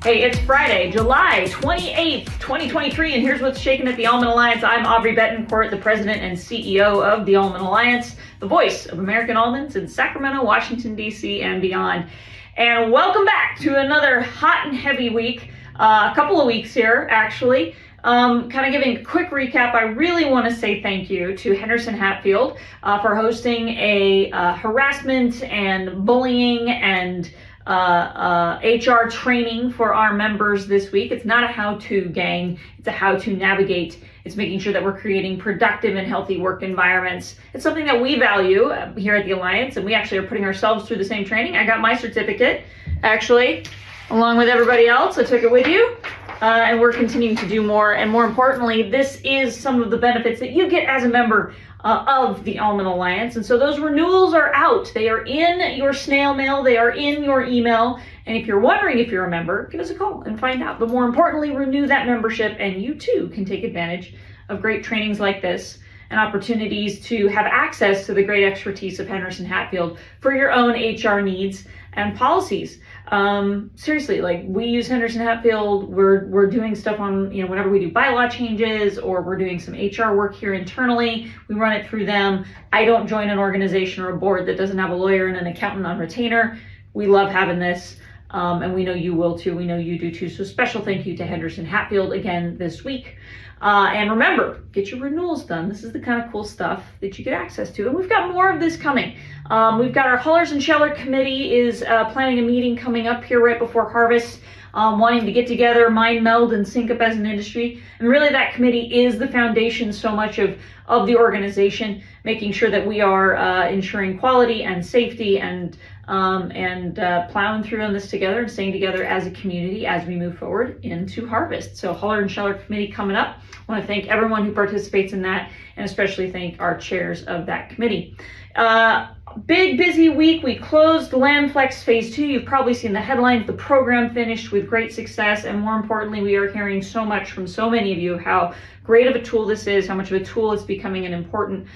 Hey, it's Friday, July 28th, 2023, and here's what's shaking at the Almond Alliance. I'm Aubrey Betancourt, the president and CEO of the Almond Alliance, the voice of American almonds in Sacramento, Washington, D.C., and beyond. And welcome back to another hot and heavy week, a couple of weeks here, actually. Kind of giving a quick recap, I really want to say thank you to Henderson Hatfield for hosting a harassment and bullying and HR training for our members this week. It's not a how-to, gang. It's a how to navigate. It's making sure that we're creating productive and healthy work environments. It's something that we value here at the Alliance, and we actually are putting ourselves through the same training. I got my certificate, actually, along with everybody else. I took it with you. And we're continuing to do more. And more importantly, this is some of the benefits that you get as a member of the Almond Alliance. And so those renewals are out. They are in your snail mail. They are in your email. And if you're wondering if you're a member, give us a call and find out. But more importantly, renew that membership, and you too can take advantage of great trainings like this and opportunities to have access to the great expertise of Henderson Hatfield for your own HR needs and policies. Seriously, like, we use Henderson Hatfield. We're doing stuff on, whenever we do bylaw changes or we're doing some HR work here internally, we run it through them. I don't join an organization or a board that doesn't have a lawyer and an accountant on retainer. We love having this. And we know you will too. We know you do too. So special thank you to Henderson Hatfield again this week. And remember, get your renewals done. This is the kind of cool stuff that you get access to. And we've got more of this coming. We've got our Hullers and Sheller Committee is planning a meeting coming up here right before harvest, wanting to get together, mind meld, and sync up as an industry. And really that committee is the foundation so much of the organization, making sure that we are ensuring quality and safety and plowing through on this together and staying together as a community as we move forward into harvest. So Huller and Sheller Committee coming up. I want to thank everyone who participates in that, and especially thank our chairs of that committee. Big busy week. We closed Landflex Phase 2. You've probably seen the headlines. The program finished with great success, and more importantly, we are hearing so much from so many of you how great of a tool this is, how much of a tool it's becoming, an important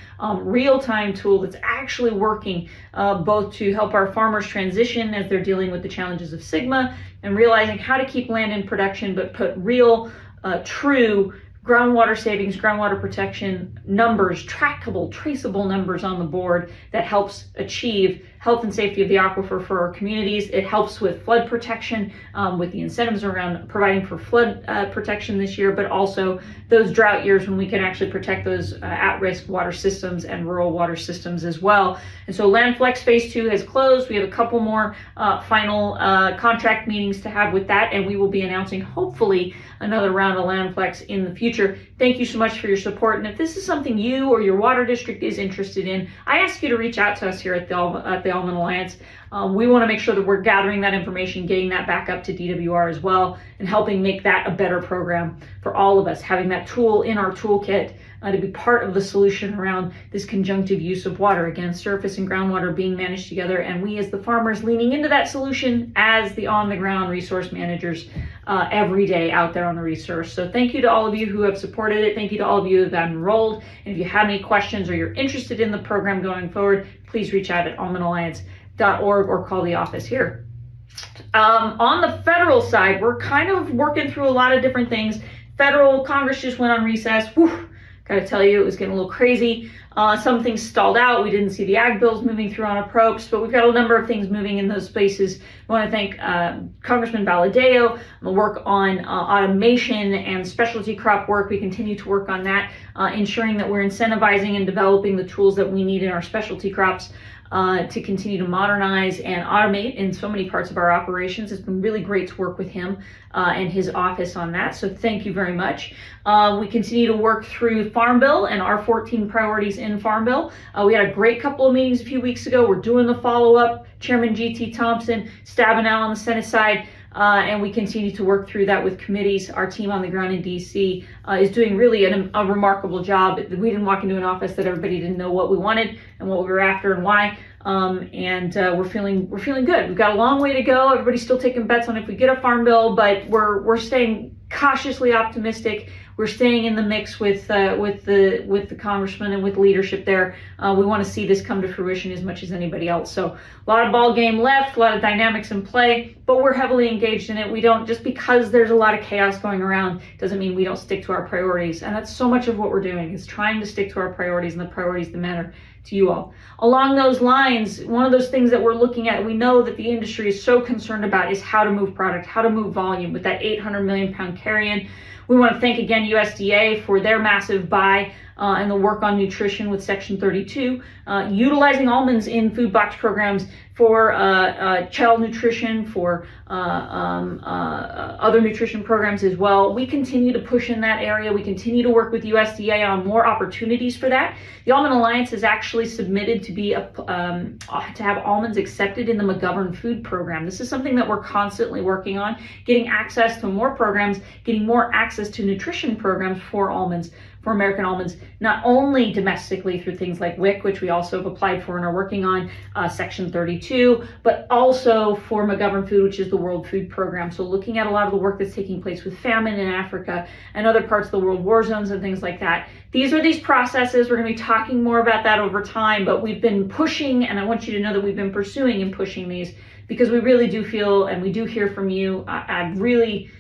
real-time tool that's actually working both to help our farmers transition as they're dealing with the challenges of SGMA and realizing how to keep land in production but put real, true groundwater savings, groundwater protection numbers, trackable, traceable numbers on the board that helps achieve health and safety of the aquifer for our communities. It helps with flood protection, with the incentives around providing for flood protection this year, but also those drought years when we can actually protect those at-risk water systems and rural water systems as well. And so Landflex Phase 2 has closed. We have a couple more final contract meetings to have with that, and we will be announcing hopefully another round of Landflex in the future. Thank you so much for your support. And if this is something you or your water district is interested in, I ask you to reach out to us here at the Almond Alliance. We want to make sure that we're gathering that information, getting that back up to DWR as well, and helping make that a better program for all of us, having that tool in our toolkit to be part of the solution around this conjunctive use of water. Again, surface and groundwater being managed together, and we as the farmers leaning into that solution as the on-the-ground resource managers every day out there on the resource. So thank you to all of you who have supported it. Thank you to all of you who have enrolled. And if you have any questions or you're interested in the program going forward, please reach out at almondalliance.org or call the office here. On the federal side, we're kind of working through a lot of different things. Federal Congress just went on recess. Whew. Gotta tell you, it was getting a little crazy. Some things stalled out. We didn't see the ag bills moving through on approach, but we've got a number of things moving in those spaces. I want to thank Congressman Valadao on the work on automation and specialty crop work. We continue to work on that, ensuring that we're incentivizing and developing the tools that we need in our specialty crops to continue to modernize and automate in so many parts of our operations. It's been really great to work with him and his office on that. So thank you very much. We continue to work through Farm Bill and our 14 priorities in Farm Bill. We had a great couple of meetings a few weeks ago. We're doing the follow-up. Chairman G.T. Thompson, Stabenow on the Senate side, and we continue to work through that with committees. Our team on the ground in D.C. Is doing really a remarkable job. We didn't walk into an office that everybody didn't know what we wanted and what we were after and why. We're feeling good. We've got a long way to go. Everybody's still taking bets on if we get a farm bill, but we're staying cautiously optimistic. We're staying in the mix with the congressman and with leadership there. We want to see this come to fruition as much as anybody else. So a lot of ball game left, a lot of dynamics in play, but we're heavily engaged in it. We don't, just because there's a lot of chaos going around doesn't mean we don't stick to our priorities. And that's so much of what we're doing, is trying to stick to our priorities and the priorities that matter to you all. Along those lines, one of those things that we're looking at, we know that the industry is so concerned about, is how to move product, how to move volume with that 800 million pound carry-in. We want to thank again USDA for their massive buy and the work on nutrition with Section 32, utilizing almonds in food box programs for child nutrition, for other nutrition programs as well. We continue to push in that area. We continue to work with USDA on more opportunities for that. The Almond Alliance has actually submitted to be to have almonds accepted in the McGovern Food Program. This is something that we're constantly working on, getting access to more programs, getting more access to nutrition programs for almonds, for American almonds, not only domestically through things like WIC, which we also have applied for and are working on, Section 32, but also for McGovern Food, which is the World Food Program. So looking at a lot of the work that's taking place with famine in Africa and other parts of the world, war zones and things like that. These are these processes. We're going to be talking more about that over time, but we've been pushing, and I want you to know that we've been pursuing and pushing these because we really do feel, and we do hear from you. I'm really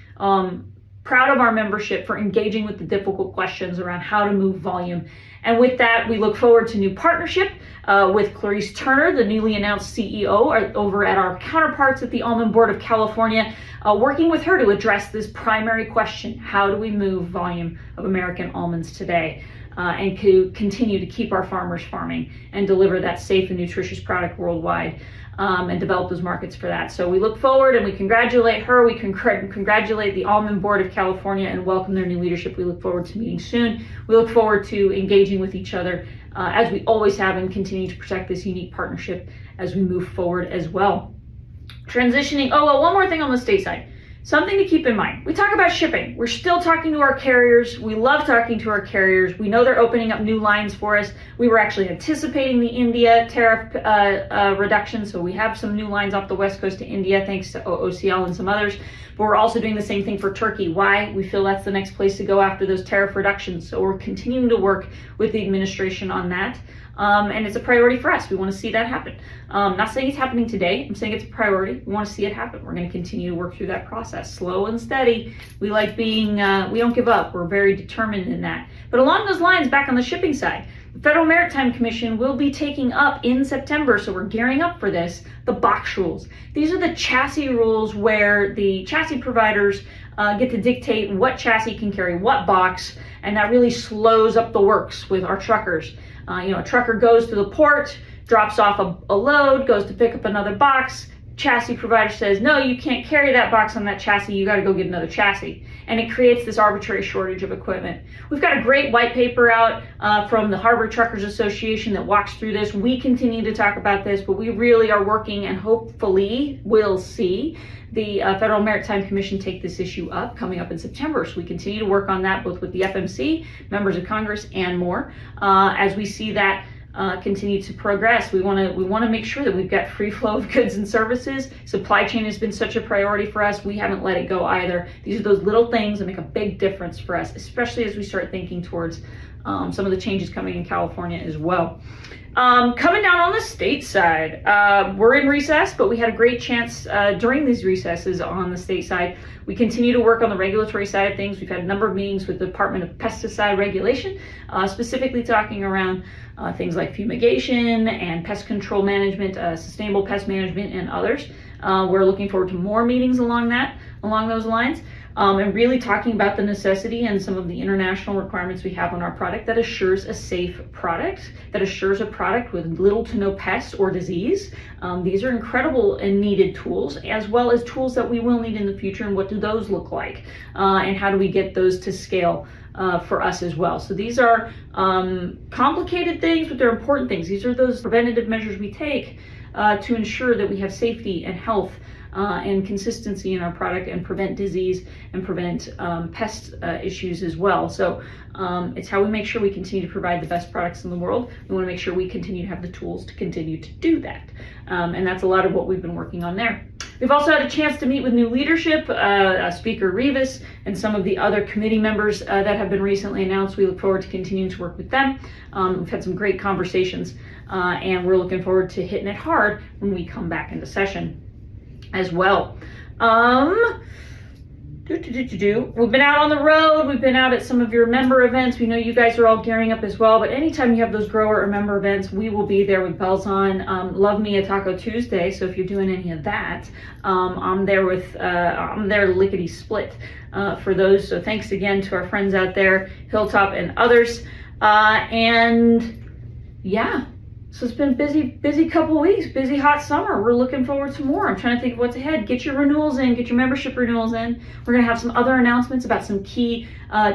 proud of our membership for engaging with the difficult questions around how to move volume. And with that, we look forward to new partnership with Clarice Turner, the newly announced CEO over at our counterparts at the Almond Board of California, working with her to address this primary question: how do we move volume of American almonds today? And to continue to keep our farmers farming and deliver that safe and nutritious product worldwide, and develop those markets for that. So we look forward and we congratulate her. We congratulate the Almond Board of California and welcome their new leadership. We look forward to meeting soon. We look forward to engaging with each other as we always have, and continue to protect this unique partnership as we move forward as well. Transitioning, one more thing on the state side. Something to keep in mind. We talk about shipping. We're still talking to our carriers. We love talking to our carriers. We know they're opening up new lines for us. We were actually anticipating the India tariff reduction, so we have some new lines off the West Coast to India, thanks to OCL and some others. But we're also doing the same thing for Turkey. Why? We feel that's the next place to go after those tariff reductions. So we're continuing to work with the administration on that. And it's a priority for us. We want to see that happen. Not saying it's happening today. I'm saying it's a priority. We want to see it happen. We're going to continue to work through that process, slow and steady. We like being, we don't give up. We're very determined in that. But along those lines, back on the shipping side, the Federal Maritime Commission will be taking up in September, so we're gearing up for this, the box rules. These are the chassis rules where the chassis providers get to dictate what chassis can carry what box, and that really slows up the works with our truckers. A trucker goes to the port, drops off a load, goes to pick up another box. Chassis provider says, no, you can't carry that box on that chassis. You got to go get another chassis. And it creates this arbitrary shortage of equipment. We've got a great white paper out from the Harbor Truckers Association that walks through this. We continue to talk about this, but we really are working, and hopefully will see the Federal Maritime Commission take this issue up coming up in September. So we continue to work on that, both with the FMC, members of Congress, and more. As we see that continue to progress, we want to make sure that we've got free flow of goods and services. Supply chain has been such a priority for us. We haven't let it go either. These are those little things that make a big difference for us, especially as we start thinking towards some of the changes coming in California as well. Coming down on the state side, we're in recess, but we had a great chance during these recesses on the state side. We continue to work on the regulatory side of things. We've had a number of meetings with the Department of Pesticide Regulation, specifically talking around things like fumigation and pest control management, sustainable pest management, and others. We're looking forward to more meetings along those lines. And really talking about the necessity and some of the international requirements we have on our product that assures a safe product, that assures a product with little to no pest or disease. These are incredible and needed tools, as well as tools that we will need in the future, and what do those look like? And how do we get those to scale for us as well? So these are complicated things, but they're important things. These are those preventative measures we take to ensure that we have safety and health and consistency in our product, and prevent disease and prevent pest issues as well. So it's how we make sure we continue to provide the best products in the world. We want to make sure we continue to have the tools to continue to do that. And that's a lot of what we've been working on there. We've also had a chance to meet with new leadership, Speaker Rivas and some of the other committee members that have been recently announced. We look forward to continuing to work with them. We've had some great conversations, and we're looking forward to hitting it hard when we come back into session as well. We've been out on the road. We've been out at some of your member events. We know you guys are all gearing up as well, but anytime you have those grower or member events, we will be there with bells on. Love me a Taco Tuesday, so if you're doing any of that, I'm there lickety split for those. So thanks again to our friends out there, Hilltop and others. And yeah, so it's been a busy couple of weeks, busy hot summer. We're looking forward to more. I'm trying to think of what's ahead. Get your renewals in, get your membership renewals in. We're gonna have some other announcements about some key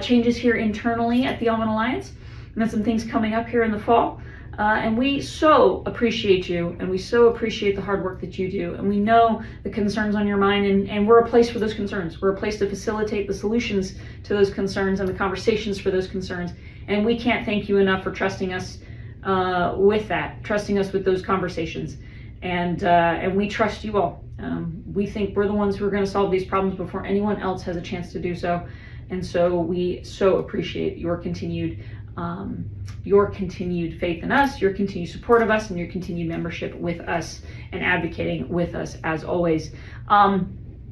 changes here internally at the Almond Alliance, and then some things coming up here in the fall. And we so appreciate you, and we so appreciate the hard work that you do. And we know the concerns on your mind, and we're a place for those concerns. We're a place to facilitate the solutions to those concerns and the conversations for those concerns. And we can't thank you enough for trusting us with that, trusting us with those conversations, and we trust you all. We think we're the ones who are going to solve these problems before anyone else has a chance to do so, and so we so appreciate your continued faith in us, your continued support of us, and your continued membership with us and advocating with us as always.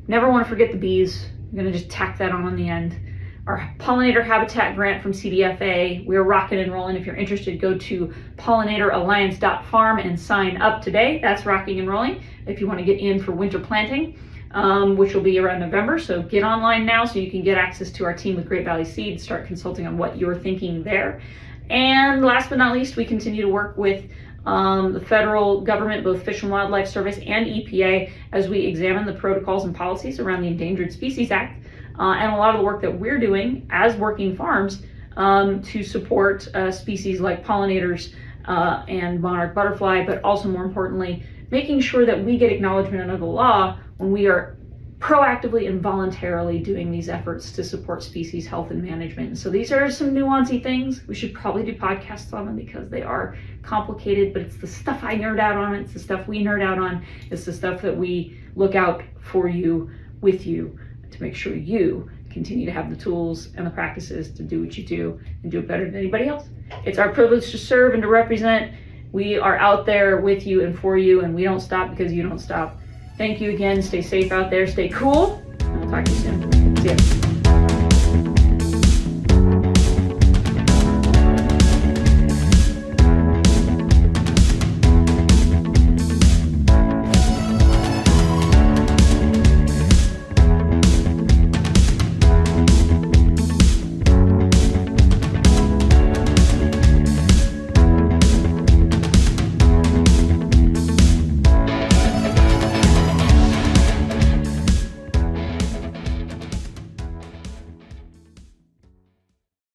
Never want to forget the bees. I'm going to just tack that on the end. Our pollinator habitat grant from CDFA. We're rocking and rolling. If you're interested, go to pollinatoralliance.farm and sign up today. That's rocking and rolling. If you want to get in for winter planting, which will be around November. So get online now so you can get access to our team with Great Valley Seeds, start consulting on what you're thinking there. And last but not least, we continue to work with the federal government, both Fish and Wildlife Service and EPA, as we examine the protocols and policies around the Endangered Species Act. And a lot of the work that we're doing as working farms to support species like pollinators and monarch butterfly, but also more importantly, making sure that we get acknowledgement under the law when we are proactively and voluntarily doing these efforts to support species health and management. And so these are some nuancy things. We should probably do podcasts on them because they are complicated, but it's the stuff I nerd out on. It's the stuff we nerd out on. It's the stuff that we look out for you, with you, to make sure you continue to have the tools and the practices to do what you do and do it better than anybody else. It's our privilege to serve and to represent. We are out there with you and for you, and we don't stop because you don't stop. Thank you again. Stay safe out there. Stay cool. And we'll talk to you soon. See ya.